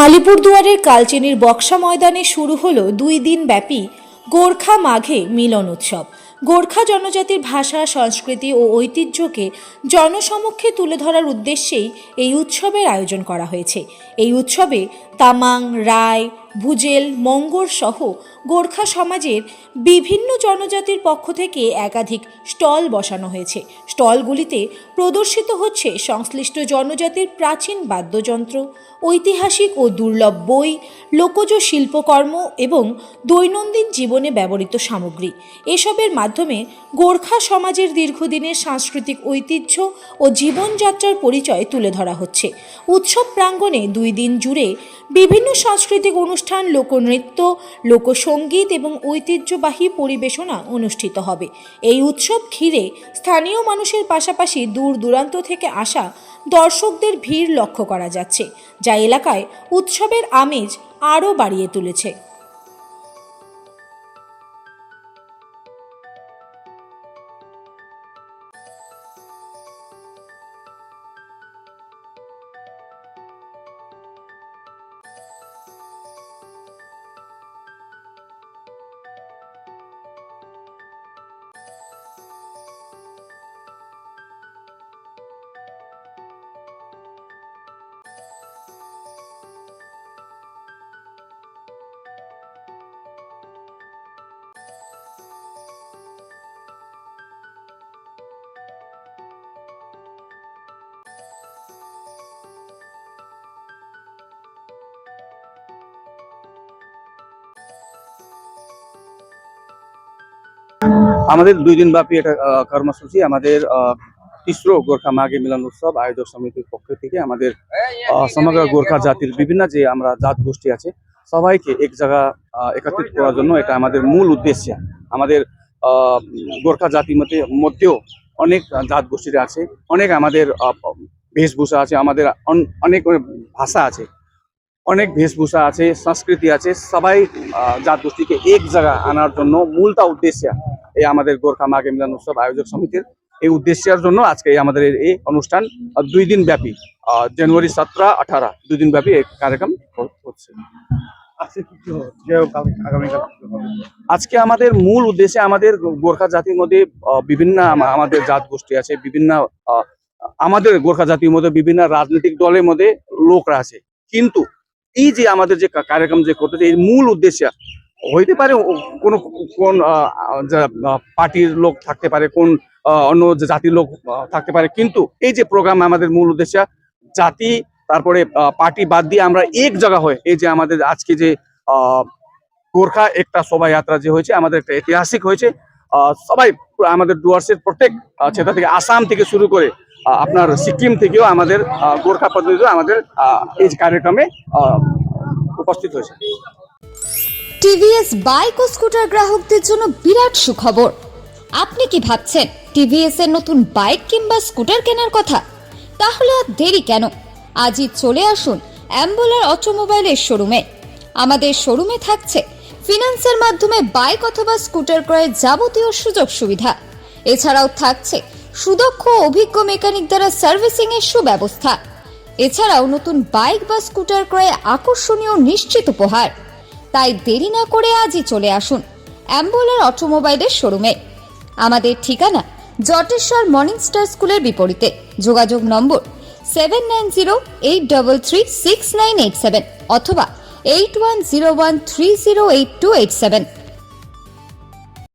আলিপুরদুয়ারের কালচিনির বক্সা ময়দানে শুরু হলো 2 দিন ব্যাপী গোর্খা মাঘে মিলন উৎসব। গোর্খা জনজাতির ভাষা, সংস্কৃতি ও ঐতিহ্যকে জনসমক্ষে তুলে ধরার উদ্দেশ্যেই এই উৎসবের আয়োজন করা হয়েছে। এই উৎসবে তামাং, রায়, ভুজেল, মঙ্গর সহ গোর্খা সমাজের বিভিন্ন জনজাতির পক্ষ থেকে একাধিক স্টল বসানো হয়েছে। স্টলগুলিতে প্রদর্শিত হচ্ছে সংশ্লিষ্ট জনজাতির প্রাচীন বাদ্যযন্ত্র, ঐতিহাসিক ও দুর্লভ বই, লোকজ শিল্পকর্ম এবং দৈনন্দিন জীবনে ব্যবহৃত সামগ্রী। এসবের মাধ্যমে গোর্খা সমাজের দীর্ঘদিনের সাংস্কৃতিক ঐতিহ্য ও জীবনযাত্রার পরিচয় তুলে ধরা হচ্ছে। উৎসব প্রাঙ্গণে 2 দিন জুড়ে বিভিন্ন সাংস্কৃতিক অনুষ্ঠান, লোকনৃত্য, লোকসঙ্গীত এবং ঐতিহ্যবাহী পরিবেশনা অনুষ্ঠিত হবে। এই উৎসব ঘিরে স্থানীয় মানুষের পাশাপাশি দূর দূরান্ত থেকে আসা দর্শকদের ভিড় লক্ষ্য করা যাচ্ছে, যা এলাকায় উৎসবের আমেজ আরও বাড়িয়ে তুলেছে। আমাদের 2 দিন ব্যাপী এটা কর্মসূচি আমাদের তিস্র গোর্খা মাঘে মিলন উৎসব আয়োজক সমিতির পক্ষ থেকে আমাদের সমগ্র গোর্খা জাতির বিভিন্ন যে আমরা জাত গোষ্ঠী আছে সবাইকে এক জায়গা একত্রিত করার জন্য এটা আমাদের মূল উদ্দেশ্য। আমাদের গোর্খা জাতির মধ্যেও অনেক জাত গোষ্ঠীরা আছে, অনেক আমাদের বেশভূষা আছে, আমাদের অনেক ভাষা আছে, অনেক বেশভূষা আছে, সংস্কৃতি আছে। সবাই জাত গোষ্ঠীকে এক জায়গা আনার জন্য মূলটা উদ্দেশ্য এই আমাদের গোর্খা মাঘে মিলন উৎসব আয়োজক সমিতির এই উদ্দেশ্যের জন্য আজকে আমাদের এই অনুষ্ঠান 2 দিন ব্যাপী জানুয়ারি 17-18 2 দিন ব্যাপী এই কার্যক্রম হচ্ছে। আজকে আমাদের মূল উদ্দেশ্যে আমাদের গোর্খা জাতির মধ্যে বিভিন্ন আমাদের জাত গোষ্ঠী আছে, বিভিন্ন আমাদের গোর্খা জাতির মধ্যে বিভিন্ন রাজনৈতিক দলের মধ্যে লোকরা আছে, কিন্তু এই যে আমাদের যে কার্যক্রম যে করতে এর মূল উদ্দেশ্য হইতে পারে কোন পার্টির লোক থাকতে পারে, কোন অন্য জাতির লোক থাকতে পারে, কিন্তু এই যে প্রোগ্রাম আমাদের মূল উদ্দেশ্য জাতি তারপরে পার্টি বাদ দিয়ে আমরা এক জায়গা হয়ে এই যে আমাদের আজকে যে গোর্খা একটা শোভাযাত্রা যে হয়েছে আমাদের একটা ঐতিহাসিক হয়েছে। সবাই আমাদের ডুয়ার্সের প্রত্যেক ক্ষেত্র থেকে, আসাম থেকে শুরু করে আপনার সিকিম থেকেও আমাদের গোর্খা প্রতিনিধি আমাদের এই কার্যক্রমে উপস্থিত হয়েছে। টিভিএস বাইক ও স্কুটার গ্রাহকদের জন্য বিরাট সুখবর। আপনি কি ভাবছেন টিভিএস এর নতুন বাইক কিংবা স্কুটার কেনার কথা? তাহলে আর দেরি কেন, আজই চলে আসুন অ্যাম্বুলার অটোমোবাইলের শোরুমে। আমাদের শোরুমে থাকছে ফিন্যান্সের মাধ্যমে বাইক অথবা স্কুটার ক্রয়ের যাবতীয় সুযোগ সুবিধা। এছাড়াও থাকছে সুদক্ষ অভিজ্ঞ মেকানিক দ্বারা সার্ভিসিং এর সুব্যবস্থা। এছাড়াও নতুন বাইক বা স্কুটার ক্রয়ে আকর্ষণীয় নিশ্চিত উপহার। তাই দেরি না করে আজই চলে আসুন অ্যাম্বুলার অটোমোবাইলের শোরুমে। আমাদের ঠিকানা জটেশ্বর মর্নিং স্টার স্কুলের বিপরীতে। যোগাযোগ নম্বর 7908336987 অথবা 8101308287।